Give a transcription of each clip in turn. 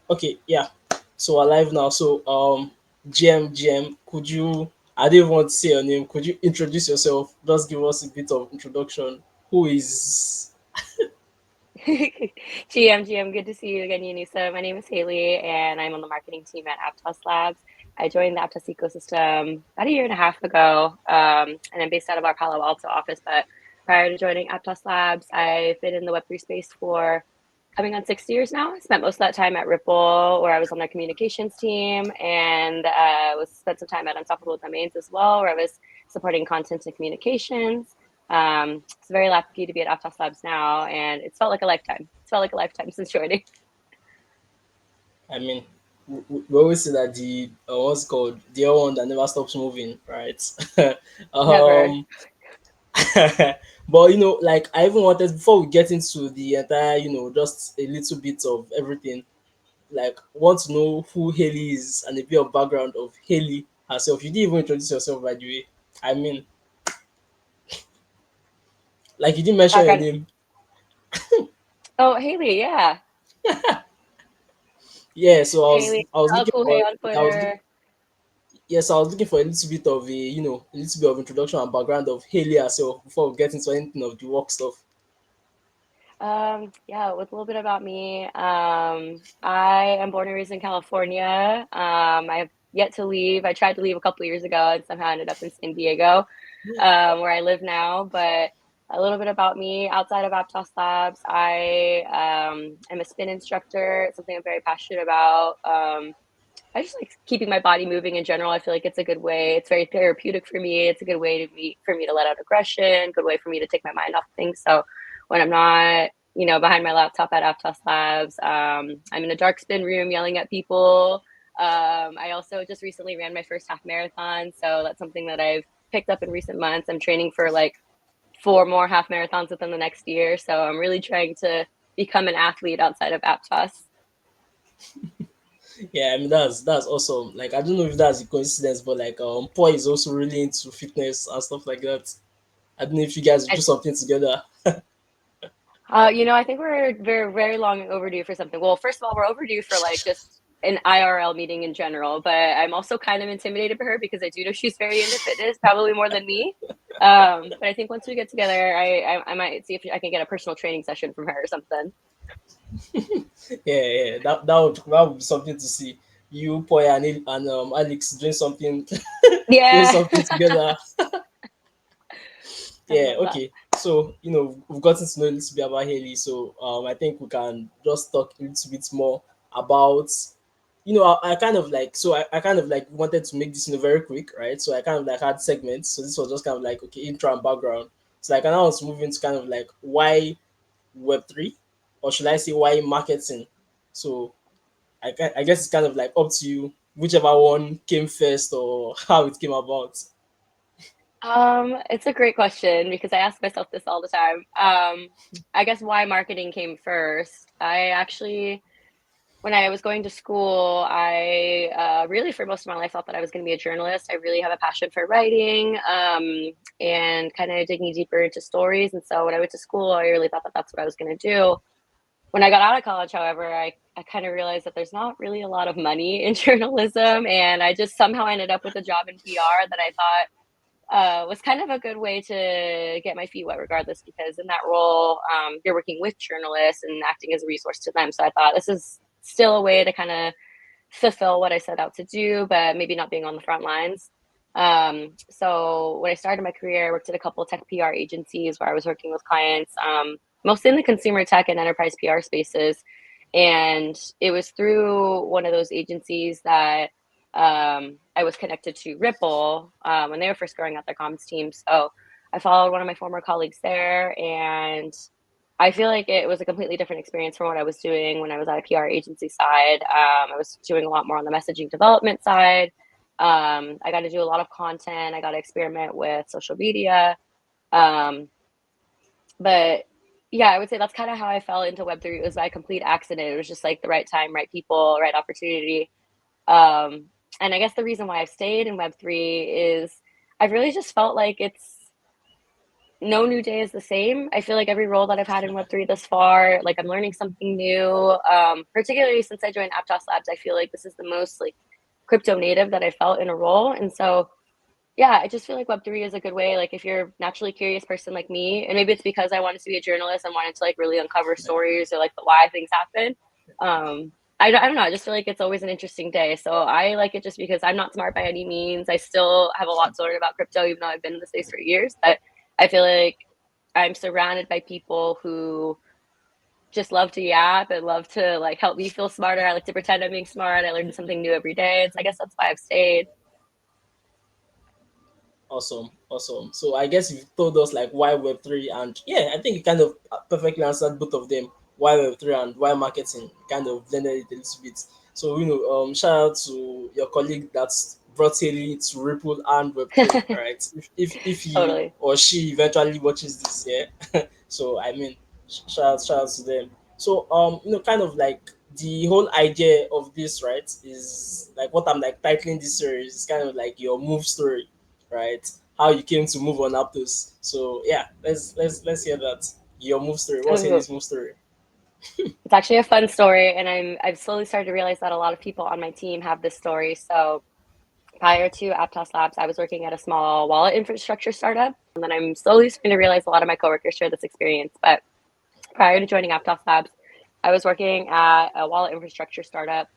Okay, yeah. So we're live now. So GM, could you? I didn't want to say your name. Could you introduce yourself? Just give us a bit of introduction. Who is? GM, good to see you again, Unisa. My name is Haley, and I'm on the marketing team at Aptos Labs. I joined the Aptos ecosystem about a year and a half ago, and I'm based out of our Palo Alto office. But prior to joining Aptos Labs, I've been in the Web3 space for coming on 6 years now. I spent most of that time at Ripple, where I was on their communications team, and was spent some time at Unstoppable Domains as well, where I was supporting content and communications. So very lucky to be at Aptos Labs now, and it's felt like a lifetime. It's felt like a lifetime since joining. I mean, we always say that the what's it called the one that never stops moving, right? Never. um, but like I even wanted before we get into the entire, just a little bit of everything. Like, want to know who Haley is and a bit of background of Haley herself. You didn't even introduce yourself, by the way. I mean, like you didn't mention your Background. name. Oh, Haley, yeah. Yeah, so Haley, I was looking Alcool Hey for on I was look, Twitter. yes, I was looking for a little bit of a little bit of introduction and background of Haley herself before we get into anything of the work stuff. Yeah, with a little bit about me. I am born and raised in California. I have yet to leave. I tried to leave a couple years ago and somehow ended up in San Diego, where I live now. But a little bit about me outside of Aptos Labs, I am a spin instructor. It's something I'm very passionate about. I just like keeping my body moving in general. I feel like it's a good way. It's very therapeutic for me. It's a good way for me to let out aggression. Good way for me to take my mind off things. So when I'm not, behind my laptop at Aptos Labs, I'm in a dark spin room yelling at people. I also just recently ran my first half marathon, so that's something that I've picked up in recent months. I'm training for like four more half marathons within the next year, so I'm really trying to become an athlete outside of Aptos. Yeah, I mean that's awesome. Like I don't know if that's a coincidence, but like Paul is also really into fitness and stuff like that. I don't know if you guys do something together. I think we're very, very long overdue for something. Well, first of all, we're overdue for like just an IRL meeting in general, but I'm also kind of intimidated by her because I do know she's very into fitness, probably more than me. But I think once we get together, I might see if I can get a personal training session from her or something. Yeah, that would be something to see. You, Paul, and Alex doing something doing Yeah, something together. I Yeah, love that. okay. So, we've gotten to know a little bit about Haley. So, I think we can just talk a little bit more about, I kind of like, so I kind of like wanted to make this, very quick, right? So I kind of like had segments. So this was just kind of like, okay, intro and background. So like, I now want to move into kind of like why Web3, or should I say why marketing? So I guess it's kind of like up to you, whichever one came first or how it came about. It's a great question because I ask myself this all the time. I guess why marketing came first. I actually when I was going to school, I really, for most of my life, thought that I was going to be a journalist. I really have a passion for writing and kind of digging deeper into stories. And so when I went to school, I really thought that that's what I was going to do. When I got out of college, however, I kind of realized that there's not really a lot of money in journalism. And I just somehow ended up with a job in PR that I thought was kind of a good way to get my feet wet, regardless, because in that role, you're working with journalists and acting as a resource to them. So I thought this is still a way to kind of fulfill what I set out to do, but maybe not being on the front lines. So when I started my career, I worked at a couple of tech PR agencies where I was working with clients, mostly in the consumer tech and enterprise PR spaces. And it was through one of those agencies that I was connected to Ripple when they were first growing out their comms team. So I followed one of my former colleagues there, and I feel like it was a completely different experience from what I was doing when I was at a PR agency side. I was doing a lot more on the messaging development side. I got to do a lot of content. I got to experiment with social media. Um, but yeah, I would say that's kind of how I fell into Web3. It was by a complete accident. It was just like the right time, right people, right opportunity. Um, and I guess the reason why I've stayed in Web3 is I've really just felt like no new day is the same. I feel like every role that I've had in Web3 thus far, like I'm learning something new. Particularly since I joined Aptos Labs, I feel like this is the most like crypto native that I felt in a role. And so yeah, I just feel like Web3 is a good way. Like if you're a naturally curious person like me, and maybe it's because I wanted to be a journalist and wanted to like really uncover stories or like the why things happen. I don't know. I just feel like it's always an interesting day. So I like it just because I'm not smart by any means. I still have a lot to learn about crypto, even though I've been in the space for years. But I feel like I'm surrounded by people who just love to yap and love to like help me feel smarter. I like to pretend I'm being smart. I learn something new every day. So I guess that's why I've stayed. Awesome, awesome. So I guess you've told us like why Web3, and yeah, I think you kind of perfectly answered both of them. Why Web3 and why marketing, kind of blended it a little bit. So shout out to your colleague that's brought Haley to Ripple and Web3. All right, if he Totally. or she eventually watches this, yeah. So I mean, shout out to them. So kind of like the whole idea of this, right, is like what I'm like titling this series is kind of like your move story, right? How you came to move on Aptos. So yeah, let's hear that. Your move story. What's Ooh, Haley's move story? it's actually a fun story, and I've slowly started to realize that a lot of people on my team have this story. So prior to Aptos Labs, I was working at a small wallet infrastructure startup, and then I'm slowly starting to realize a lot of my coworkers share this experience. But prior to joining Aptos Labs, I was working at a wallet infrastructure startup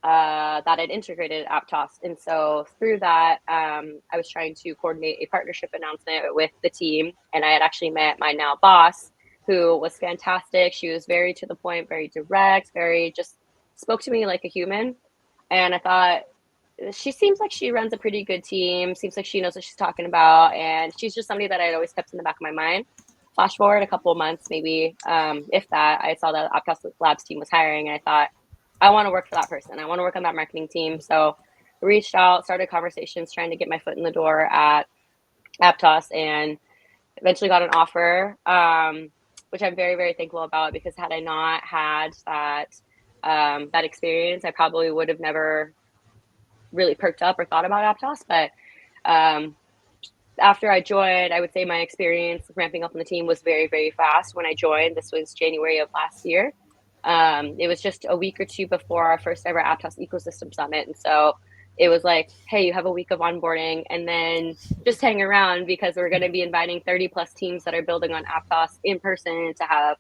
that had integrated Aptos. And so through that, I was trying to coordinate a partnership announcement with the team. And I had actually met my now boss, who was fantastic. She was very to the point, very direct, very just spoke to me like a human. And I thought, she seems like she runs a pretty good team, seems like she knows what she's talking about. And she's just somebody that I'd always kept in the back of my mind. Flash forward a couple of months, maybe, if that, I saw that Aptos Labs team was hiring, and I thought, I want to work for that person. I want to work on that marketing team. So I reached out, started conversations, trying to get my foot in the door at Aptos, and eventually got an offer, which I'm very, very thankful about, because had I not had that experience, I probably would have never really perked up or thought about Aptos. But um, after I joined, I would say my experience ramping up on the team was very, very fast. When I joined, this was January of last year. It was just a week or two before our first ever Aptos ecosystem summit. And so it was like, hey, you have a week of onboarding, and then just hang around, because we're going to be inviting 30 plus teams that are building on Aptos in person to have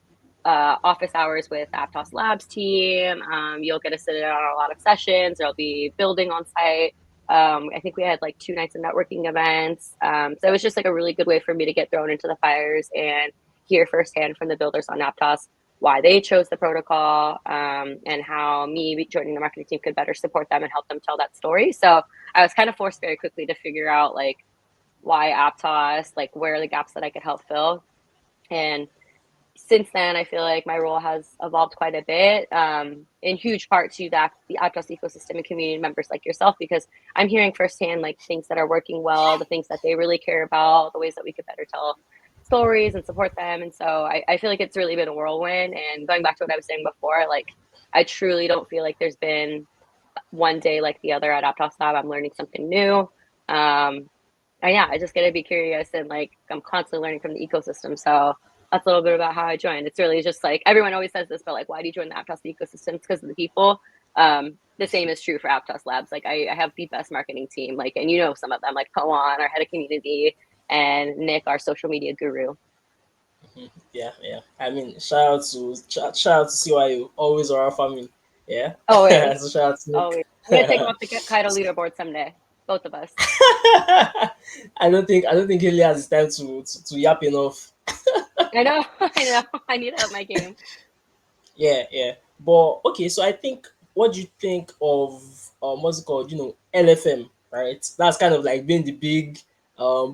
office hours with Aptos Labs team. You'll get to sit in on a lot of sessions. There'll be building on site. I think we had like 2 nights of networking events. So it was just like a really good way for me to get thrown into the fires and hear firsthand from the builders on Aptos why they chose the protocol, and how me joining the marketing team could better support them and help them tell that story. So I was kind of forced very quickly to figure out like why Aptos, like where are the gaps that I could help fill. And since then, I feel like my role has evolved quite a bit, in huge part to the Aptos ecosystem and community members like yourself, because I'm hearing firsthand like things that are working well, the things that they really care about, the ways that we could better tell stories and support them. And so I feel like it's really been a whirlwind. And going back to what I was saying before, like I truly don't feel like there's been one day like the other at Aptos Lab. I'm learning something new. Um, and yeah, I just get to be curious, and like I'm constantly learning from the ecosystem. So that's a little bit about how I joined. It's really just like everyone always says this, but like, why do you join the Aptos ecosystem? It's because of the people. The same is true for Aptos Labs. Like I have the best marketing team, like, and you know some of them, like Poan, our head of community, and Nick, our social media guru. Yeah, yeah. I mean, shout out to CYU, always our family. Yeah. Always, So shout out to always. Nick. I'm gonna take him off the Kaido leaderboard someday. Both of us. I don't think Haley has the time to yap enough. I know, I know. I need to up my game. Yeah, yeah. But okay, so I think, what do you think of what's it called? LFM, right? That's kind of like been the big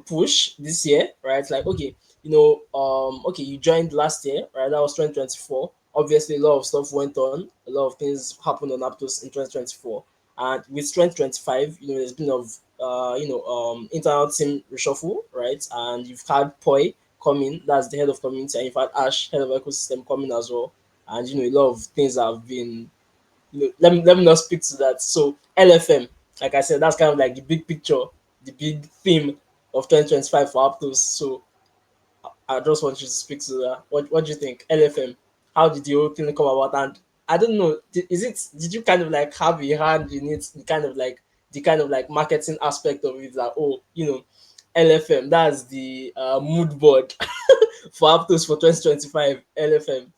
push this year, right? Like, okay, okay, you joined last year, right? That was 2024. Obviously, a lot of stuff went on, a lot of things happened on Aptos in 2024, and with 2025, there's been of internal team reshuffle, right? And you've had Poi coming, that's the head of community, and you've had Ash, head of ecosystem, coming as well. And a lot of things have been, let me not speak to that. So LFM, like I said, that's kind of like the big picture, the big theme of 2025 for Aptos. So I just want you to speak to that. What do you think? LFM. How did the whole thing come about? And I don't know. Is it? Did you kind of like have a hand in it? The kind of like marketing aspect of it. That, oh, LFM. That's the mood board for Aptos for 2025. LFM.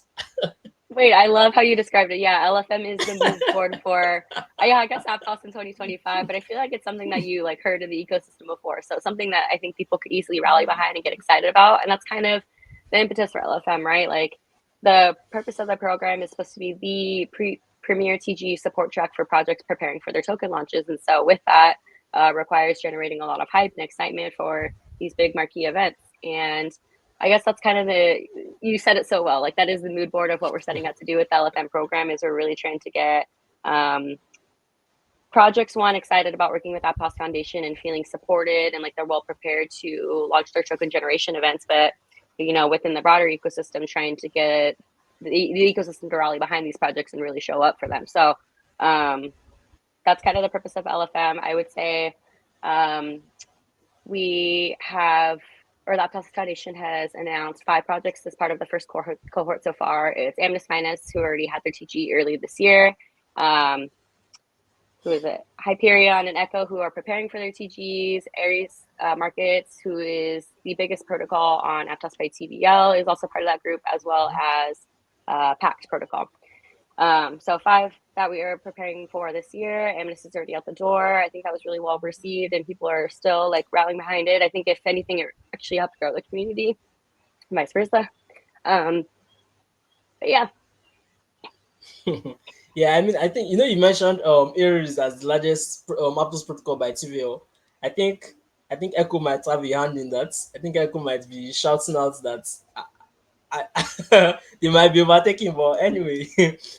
Wait, I love how you described it. Yeah, LFM is the mood board for, yeah, I guess aptos in 2025, but I feel like it's something that you like heard in the ecosystem before. So something that I think people could easily rally behind and get excited about. And that's kind of the impetus for LFM, right? Like the purpose of the program is supposed to be the premier TG support track for projects preparing for their token launches. And so with that, requires generating a lot of hype and excitement for these big marquee events. And I guess that's kind of you said it so well. Like that is the mood board of what we're setting out to do with the LFM program is we're really trying to get projects one excited about working with Aptos Foundation and feeling supported and like they're well prepared to launch their token generation events. But within the broader ecosystem, trying to get the ecosystem to rally behind these projects and really show up for them. So that's kind of the purpose of LFM. I would say we have, or the Aptos Foundation has announced 5 projects as part of the first cohort so far. It's Amnis Finance, who already had their TG early this year. Who is it? Hyperion and Echo, who are preparing for their TGs. Aries Markets, who is the biggest protocol on Aptos by TVL, is also part of that group, as well as Pact Protocol. So 5 that we are preparing for this year. Amnesty is already out the door. I think that was really well received and people are still like rallying behind it. I think if anything, it actually helped grow the community, vice versa. But yeah. Yeah, I mean, I think you mentioned Aries as the largest Aptos protocol by TVL. I think Echo might have a hand in that. I think Echo might be shouting out that they might be overtaking, but anyway,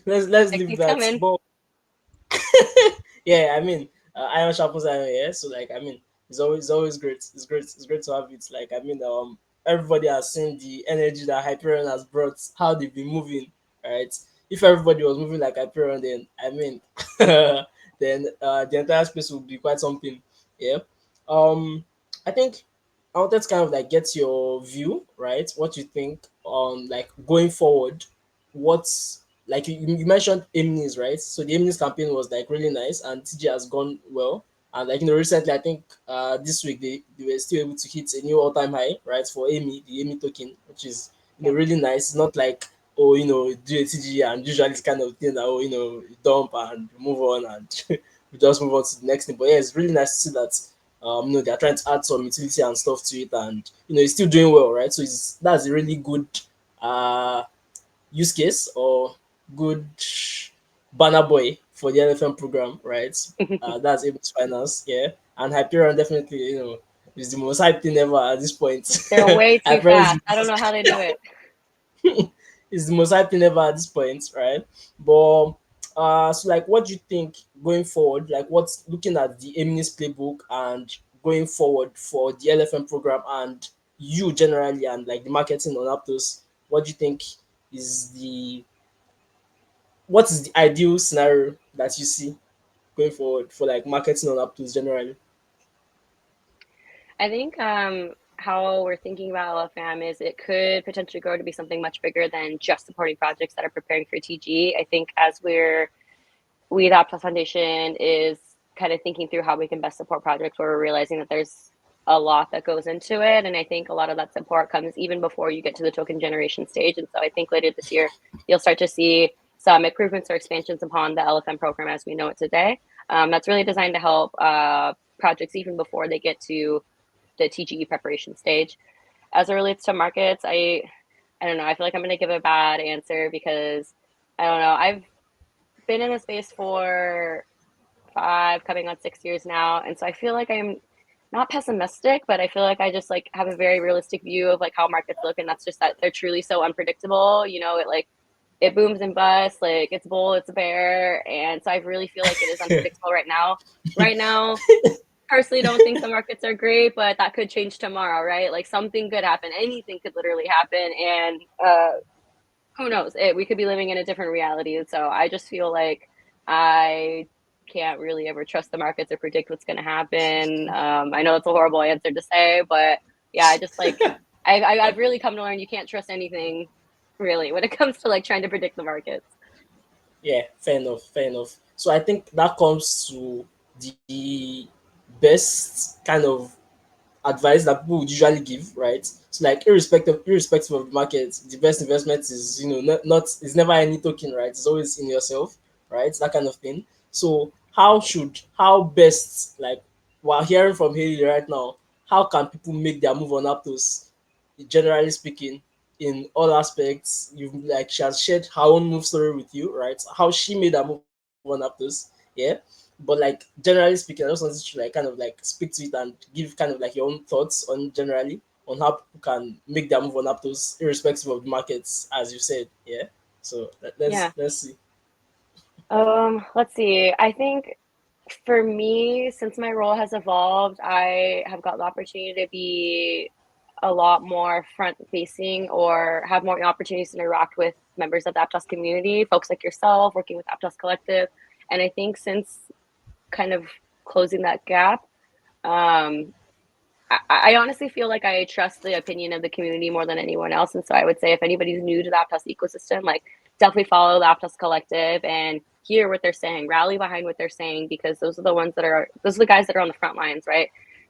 let's It leave keeps that. coming. But yeah, I mean, iron sharpens iron. Yeah, so like, I mean, it's always great. It's great to have it. Like, I mean, everybody has seen the energy that Hyperion has brought, how they've been moving, right? If everybody was moving like Hyperion, then I mean, then the entire space would be quite something. Yeah. I think I wanted to kind of like get your view, right? What you think on like going forward. What's like you mentioned Amy's, right? So the Amy's campaign was like really nice, and TJ has gone well. And like recently, I think this week they were still able to hit a new all time high, right, for Amy, the Amy token, which is Yeah. really nice. It's not like, oh, do a TG and usually it's kind of thing that, oh, you dump and move on and we just move on to the next thing. But yeah, it's really nice to see that they're trying to add some utility and stuff to it, and it's still doing well, right? So that's a really good uh use case or good banner boy for the LFM program, right? That's Amos Finance, yeah. And Hyperion definitely, is the most hype thing ever at this point. They're way too Hyperion is fast. I don't know how they do it. is the most hype thing ever at this point, right? But so like, what do you think going forward? Like, what's looking at the Eminis playbook and going forward for the LFM program and you generally and like the marketing on Aptos? What do you think is the what is the ideal scenario that you see going forward for like marketing on Aptos generally? I think how we're thinking about LFM is it could potentially grow to be something much bigger than just supporting projects that are preparing for TG. I think as we the Aptos Foundation is kind of thinking through how we can best support projects where we're realizing that there's a lot that goes into it. And I think a lot of that support comes even before you get to the token generation stage. And so I think later this year, you'll start to see some improvements or expansions upon the LFM program as we know it today. That's really designed to help projects even before they get to the TGE preparation stage. As it relates to markets, I don't know. I feel like I'm going to give a bad answer because I don't know. I've been in the space for 5, coming on 6 years now, and so I feel like I'm not pessimistic, but I feel like I just like have a very realistic view of like how markets look, and that's just that they're truly so unpredictable. It booms and busts, like it's bull, it's bear, and so I really feel like it is unpredictable right now. Right now, personally don't think the markets are great, but that could change tomorrow, right? Like something could happen, anything could literally happen, and who knows? We could be living in a different reality. And so I just feel like I can't really ever trust the markets or predict what's going to happen. I know it's a horrible answer to say, but yeah, I just like I've really come to learn you can't trust anything really when it comes to like trying to predict the markets. Yeah, fair enough, fair enough. So I think that comes to the best kind of advice that people would usually give, right? So like irrespective of the market, the best investment is, not it's never any token, right? It's always in yourself, right? That kind of thing. So how best, like, while hearing from Haley right now, how can people make their move on Aptos, generally speaking, in all aspects? You've, like, she has shared her own move story with you, right? How she made her move on Aptos, yeah. But like, generally speaking, I just wanted to, like, kind of like speak to it and give kind of like your own thoughts on, generally, on how people can make their move on Aptos irrespective of the markets, as you said, yeah. So Yeah. let's see. Let's see. I think for me, since my role has evolved, I have got the opportunity to be a lot more front facing or have more opportunities to interact with members of the Aptos community, folks like yourself, working with Aptos Collective. And I think since kind of closing that gap, um, I honestly feel like I trust the opinion of the community more than anyone else. And so I would say if anybody's new to the Aptos ecosystem, like definitely follow the Aptos Collective and hear what they're saying, rally behind what they're saying, because those are the guys that are on the front lines, right?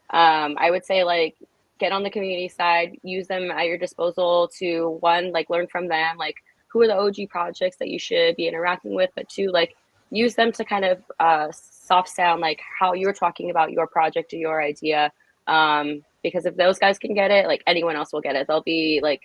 I would say like get on the community side, use them at your disposal to one, like learn from them, like who are the OG projects that you should be interacting with, but two, like use them to kind of soft sound like how you're talking about your project or your idea, because if those guys can get it, like anyone else will get it. They'll be like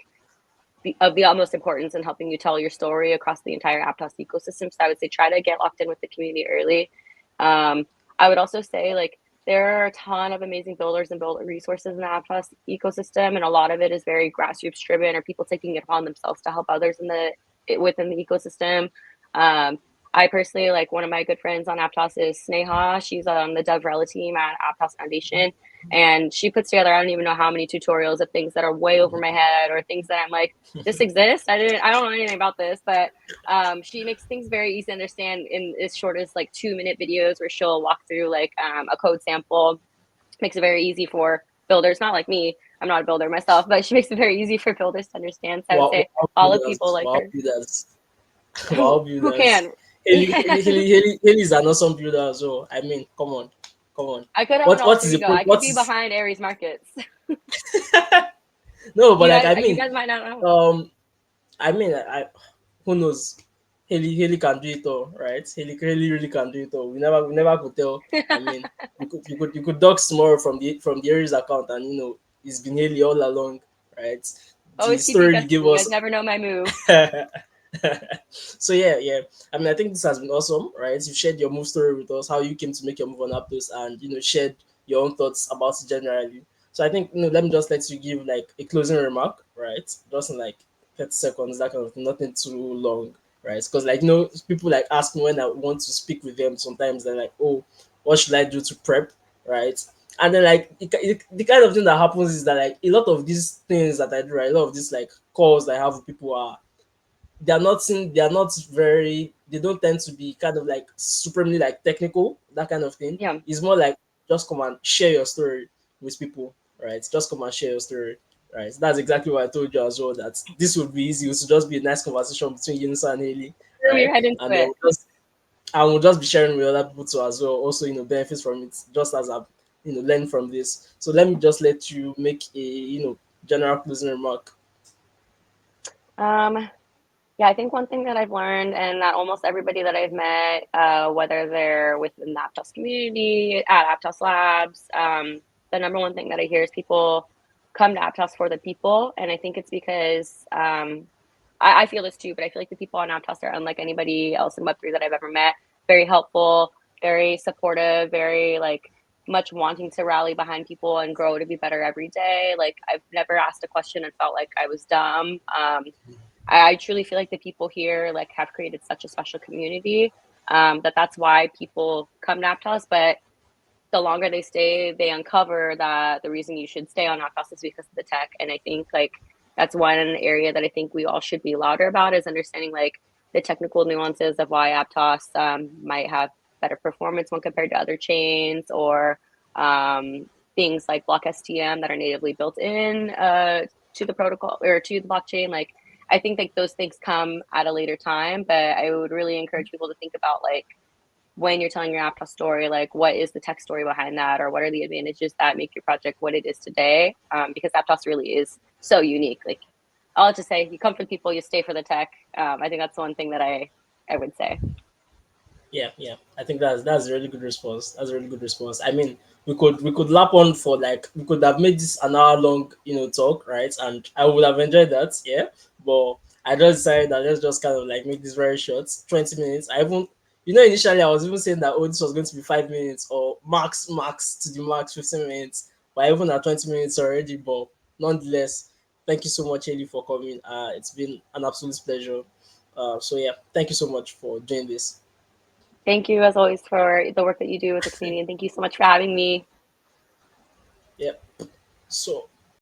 of the utmost importance in helping you tell your story across the entire Aptos ecosystem. So I would say try to get locked in with the community early. I would also say like there are a ton of amazing builders and builder resources in the Aptos ecosystem, and a lot of it is very grassroots driven or people taking it upon themselves to help others within the ecosystem. Um, I personally, like, one of my good friends on Aptos is Sneha. She's on the DevRela team at Aptos Foundation, and she puts together, I don't even know how many tutorials of things that are way over my head or things that I'm like, this exists. I don't know anything about this, but she makes things very easy to understand in as short as like 2-minute videos where she'll walk through like a code sample. Makes it very easy for builders, not like me. I'm not a builder myself, but she makes it very easy for builders to understand. So I would Wow, say wow follow people builders, like wow her. builders, wow Who builders. can? Yeah. Haley is an awesome builder as well. I mean, come on, come on. I could have an What alter is the ego. I could what be is behind Aries Markets. no, but like, I You mean, guys might not know. um, I who knows? Haley can do it all, right? Haley really can do it all. We never could tell. I mean, you could dox tomorrow from the Aries account, and it's been Haley all along, right? The Always keep you story you guessing. gave You guys us. never know my move. So yeah, yeah. I mean, I think this has been awesome, right? You shared your move story with us, how you came to make your move on Aptos, and shared your own thoughts about it generally. So I think, let me just let you give like a closing remark, right? Just in like 30 seconds, that kind of thing, nothing too long, right? Because, like, people like ask me when I want to speak with them. Sometimes they're like, "Oh, what should I do to prep?" Right? And then, like, the kind of thing that happens is that, like, a lot of these things that I do, right, a lot of these like calls that I have with people are, they are not very, they don't tend to be kind of like supremely like technical, that kind of thing. Yeah. It's more like, just come and share your story with people, right? Just come and share your story, right? That's exactly what I told you as well, that this would be easy. It would just be a nice conversation between Yunus and Haley, Throw your right? head into And then it. we'll just be sharing with other people too as well, also, benefits from it, just as I've, learned from this. So let me just let you make a, general closing remark. Um, Yeah, I think one thing that I've learned, and that almost everybody that I've met, whether they're within the Aptos community, at Aptos Labs, the number one thing that I hear is people come to Aptos for the people. And I think it's because I feel this too, but I feel like the people on Aptos are unlike anybody else in Web3 that I've ever met. Very helpful, very supportive, very like much wanting to rally behind people and grow to be better every day. Like I've never asked a question and felt like I was dumb. I truly feel like the people here like have created such a special community, that's why people come to Aptos. But the longer they stay, they uncover that the reason you should stay on Aptos is because of the tech. And I think like that's one area that I think we all should be louder about, is understanding like the technical nuances of why Aptos might have better performance when compared to other chains, or things like block STM that are natively built in to the protocol or to the blockchain. Like I think like those things come at a later time, but I would really encourage people to think about like when you're telling your Aptos story, like what is the tech story behind that, or what are the advantages that make your project what it is today? Because Aptos really is so unique. Like I'll just say, you come for the people, you stay for the tech. I think that's one thing that I would say. Yeah, yeah. I think that's a really good response. That's a really good response. I mean, we could lap on for like we could have made this an hour long, talk, right? And I would have enjoyed that, yeah. But I just decided that let's just kind of like make this very short, 20 minutes. I even, initially I was even saying that this was going to be 5 minutes or max to the max 15 minutes, but even at 20 minutes already. But nonetheless, thank you so much, Haley, for coming. It's been an absolute pleasure. So yeah, thank you so much for doing this. Thank you, as always, for the work that you do with the community. And thank you so much for having me. Yeah. So